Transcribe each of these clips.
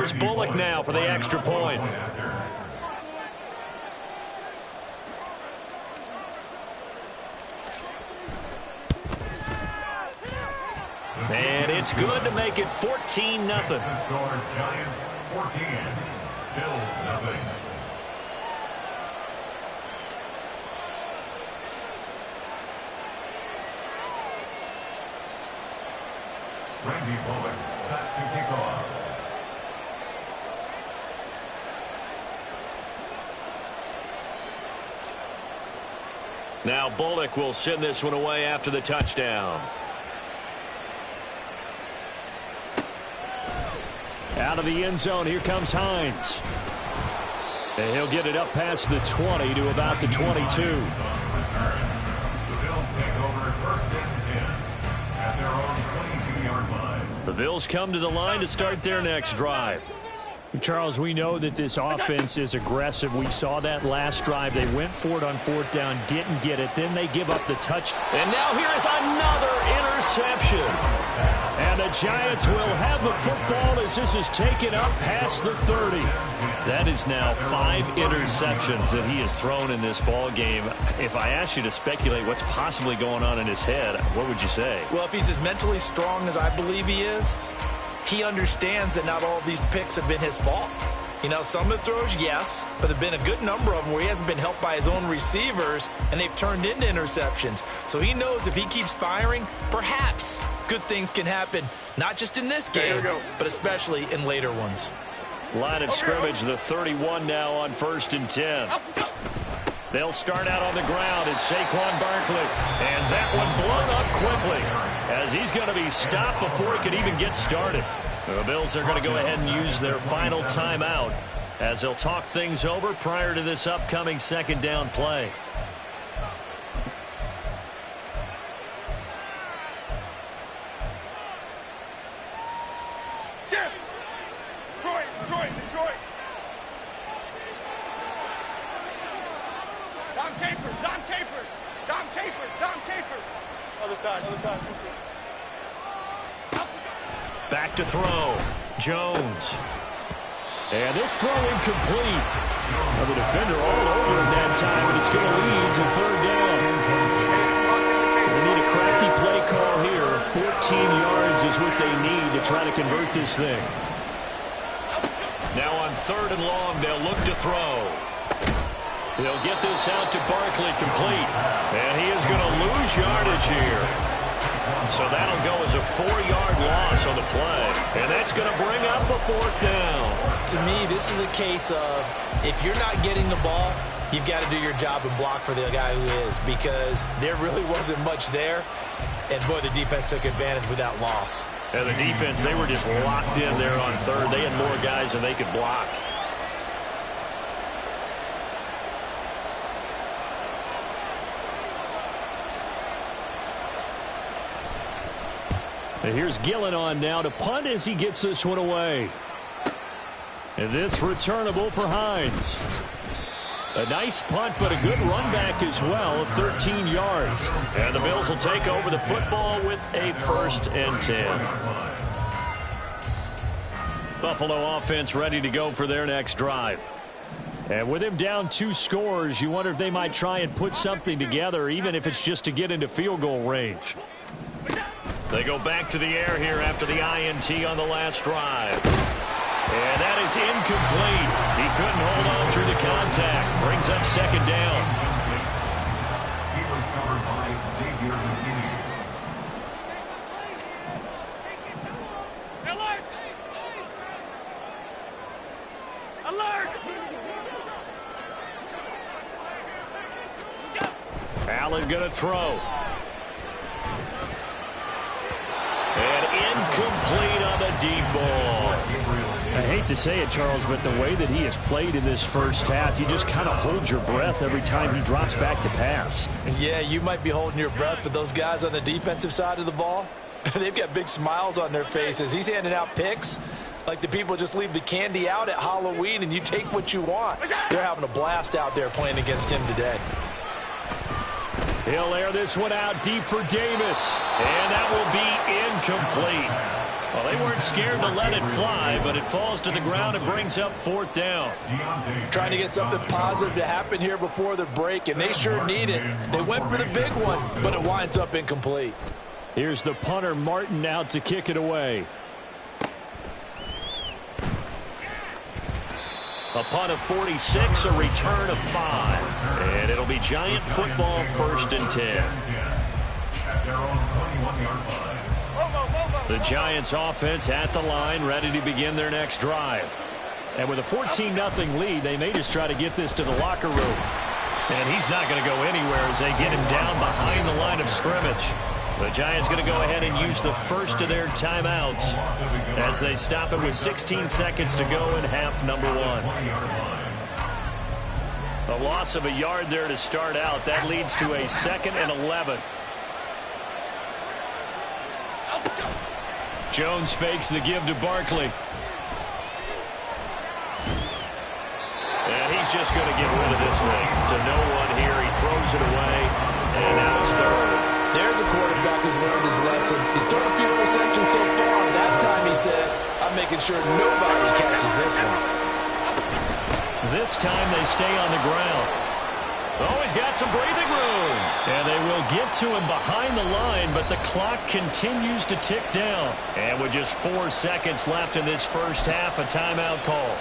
Here's Bullock now for the extra point. And it's good to make it 14-0. Giants 14, Bills 0. Randy Bullock set to kick off. Now Bullock will send this one away after the touchdown. Out of the end zone, here comes Hines. And he'll get it up past the 20 to about the 22. The Bills take over first and 10 at their own 22-yard line. The Bills come to the line to start their next drive. Charles, we know that this offense is aggressive. We saw that last drive. They went for it on fourth down, didn't get it. Then they give up the touch. And now here is another interception. And the Giants will have the football as this is taken up past the 30. That is now 5 interceptions that he has thrown in this ball game. If I asked you to speculate what's possibly going on in his head, what would you say? Well, if he's as mentally strong as I believe he is, he understands that not all of these picks have been his fault. You know, some of the throws, yes, but there have been a good number of them where he hasn't been helped by his own receivers, and they've turned into interceptions. So he knows if he keeps firing, perhaps good things can happen, not just in this game, but especially in later ones. Line of scrimmage, the 31 now on 1st and 10. They'll start out on the ground. It's Saquon Barkley. And that one blown up quickly as he's going to be stopped before he can even get started. The Bills are going to go ahead and use their final timeout as they'll talk things over prior to this upcoming second down play. Detroit. Dom Capers. Other side. Back to throw. Jones. And this throw incomplete. Well, the defender all over him that time, and it's going to lead to third down. They need a crafty play call here. 14 yards is what they need to try to convert this thing. Now on 3rd and long, they'll look to throw. They'll get this out to Barkley complete. And he is going to lose yardage here. So that'll go as a 4-yard loss on the play. And that's going to bring up a 4th down. To me, this is a case of if you're not getting the ball, you've got to do your job and block for the guy who is, because there really wasn't much there. And, boy, the defense took advantage with that loss. And the defense, they were just locked in there on 3rd. They had more guys than they could block. And here's Gillen on now to punt as he gets this one away. And this returnable for Hines. A nice punt, but a good run back as well of 13 yards. And the Bills will take over the football with a 1st and 10. Buffalo offense ready to go for their next drive. And with him down 2 scores, you wonder if they might try and put something together, even if it's just to get into field goal range. They go back to the air here after the INT on the last drive. And that is incomplete. He couldn't hold on through the contact. Brings up 2nd down. He was covered by Xavier McKinney. Alert! Allen going to throw. And incomplete on the deep ball. I hate to say it, Charles, but the way that he has played in this first half, you just kind of hold your breath every time he drops back to pass. Yeah, you might be holding your breath, but those guys on the defensive side of the ball, they've got big smiles on their faces. He's handing out picks like the people just leave the candy out at Halloween and you take what you want. They're having a blast out there playing against him today. He'll air this one out deep for Davis. And that will be incomplete. Well, they weren't scared to let it fly, but it falls to the ground and brings up 4th down. Trying to get something positive to happen here before the break, and they sure need it. They went for the big one, but it winds up incomplete. Here's the punter, Martin, out to kick it away. A punt of 46, a return of 5. And it'll be Giant football, 1st and 10. At their own 21-yard line. The Giants offense at the line, ready to begin their next drive. And with a 14-0 lead, they may just try to get this to the locker room. And he's not going to go anywhere as they get him down behind the line of scrimmage. The Giants going to go ahead and use the first of their timeouts as they stop it with 16 seconds to go in half number 1. A loss of a yard there to start out. That leads to a 2nd and 11. Jones fakes the give to Barkley. And he's just going to get rid of this thing to no one here. He throws it away, and now it's 3rd. There's a quarterback who's learned his lesson. He's thrown a few interceptions so far. That time he said, I'm making sure nobody catches this one. This time they stay on the ground. Oh, he's got some breathing room. And they will get to him behind the line, but the clock continues to tick down. And with just 4 seconds left in this first half, a timeout call.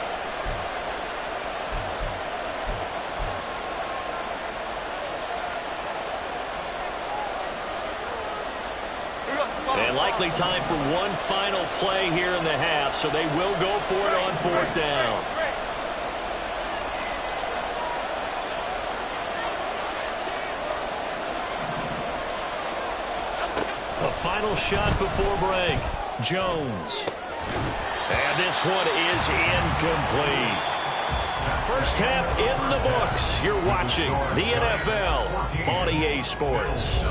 And likely time for one final play here in the half, so they will go for it on 4th down. A final shot before break. Jones. And this one is incomplete. First half in the books. You're watching the NFL on EA Sports.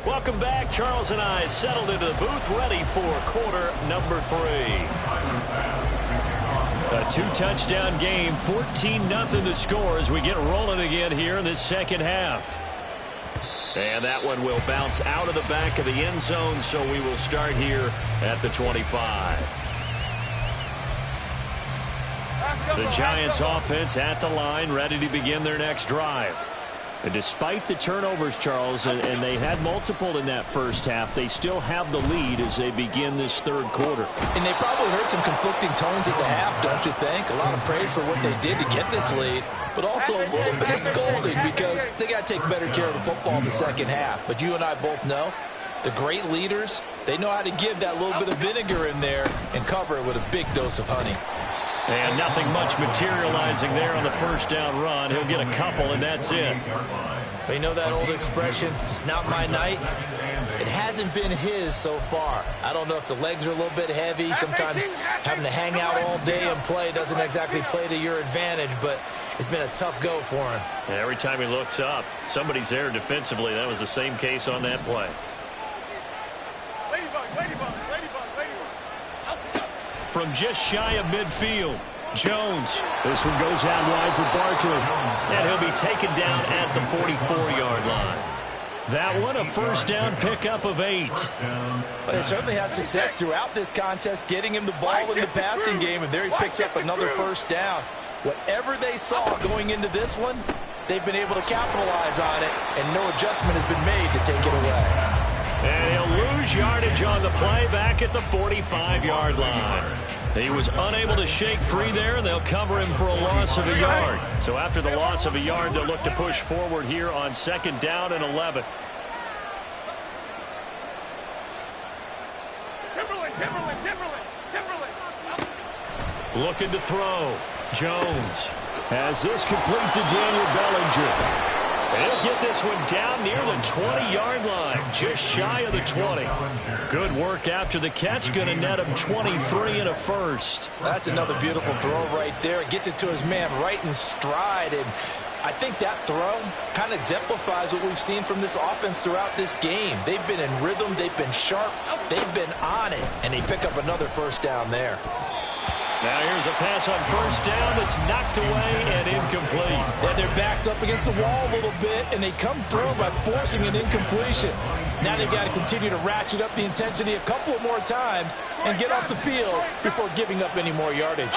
Welcome back. Charles and I settled into the booth, ready for quarter number 3. A 2-touchdown game, 14-0 the score as we get rolling again here in this second half. And that one will bounce out of the back of the end zone, so we will start here at the 25. The Giants offense at the line, ready to begin their next drive. And despite the turnovers, Charles, and they had multiple in that first half, they still have the lead as they begin this 3rd quarter. And they probably heard some conflicting tones at the half, don't you think? A lot of praise for what they did to get this lead, but also a little bit of scolding because they got to take better care of the football in the second half. But you and I both know the great leaders, they know how to give that little bit of vinegar in there and cover it with a big dose of honey. And nothing much materializing there on the first down run. He'll get a couple, and that's it. Well, you know that old expression, it's not my night? It hasn't been his so far. I don't know if the legs are a little bit heavy. Sometimes having to hang out all day and play doesn't exactly play to your advantage, but it's been a tough go for him. And every time he looks up, somebody's there defensively. That was the same case on that play. From just shy of midfield, Jones. This one goes out wide for Barkley. And he'll be taken down at the 44-yard line. That one, a first down pickup of 8. But they certainly had success throughout this contest, getting him the ball in the passing game, and there he picks up another first down. Whatever they saw going into this one, they've been able to capitalize on it, and no adjustment has been made to take it away. And he'll lose yardage on the play back at the 45-yard line. He was unable to shake free there, and they'll cover him for a loss of a yard. So after the loss of a yard, they'll look to push forward here on 2nd down and 11. Looking to throw. Jones has this complete to Daniel Bellinger. He'll get this one down near the 20-yard line, just shy of the 20. Good work after the catch, going to net him 23 and a first. That's another beautiful throw right there. Gets it to his man right in stride, and I think that throw kind of exemplifies what we've seen from this offense throughout this game. They've been in rhythm, they've been sharp, they've been on it, and they pick up another first down there. Now here's a pass on first down that's knocked away and incomplete. And their back's up against the wall a little bit, and they come through by forcing an incompletion. Now they've got to continue to ratchet up the intensity a couple of more times and get off the field before giving up any more yardage.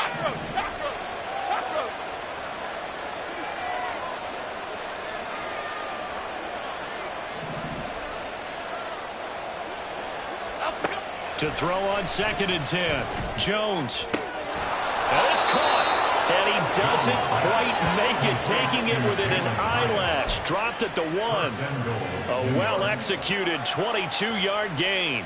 To throw on 2nd and 10. Jones. And it's caught. And he doesn't quite make it, taking it within an eyelash. Dropped at the 1. A well-executed 22-yard gain.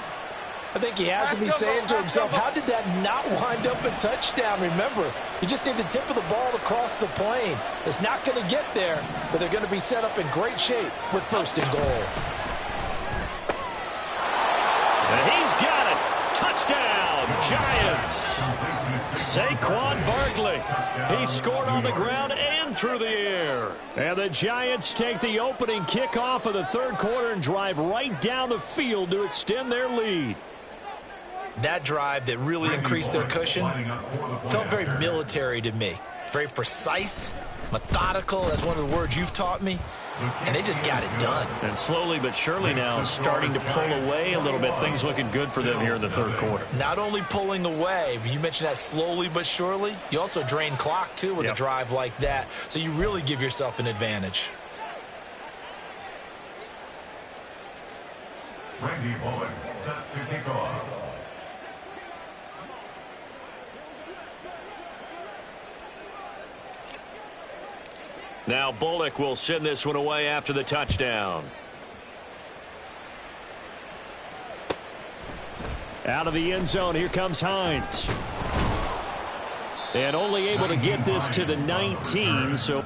I think he has to be saying to himself, how did that not wind up a touchdown? Remember, you just need the tip of the ball to cross the plane. It's not going to get there, but they're going to be set up in great shape with 1st and goal. And he's got it. Touchdown, Giants. Saquon Barkley. He scored on the ground and through the air. And the Giants take the opening kickoff of the 3rd quarter and drive right down the field to extend their lead. That drive that really increased their cushion felt very military to me. Very precise, methodical. That's one of the words you've taught me. And they just got it done. And slowly but surely now starting to pull away a little bit. Things looking good for them here in the 3rd quarter. Not only pulling away, but you mentioned that slowly but surely. You also drain clock, too, with a drive like that. So you really give yourself an advantage. Reggie Bullock set to kick off. Now Bullock will send this one away after the touchdown. Out of the end zone, here comes Hines. And only able to get this to the 19, so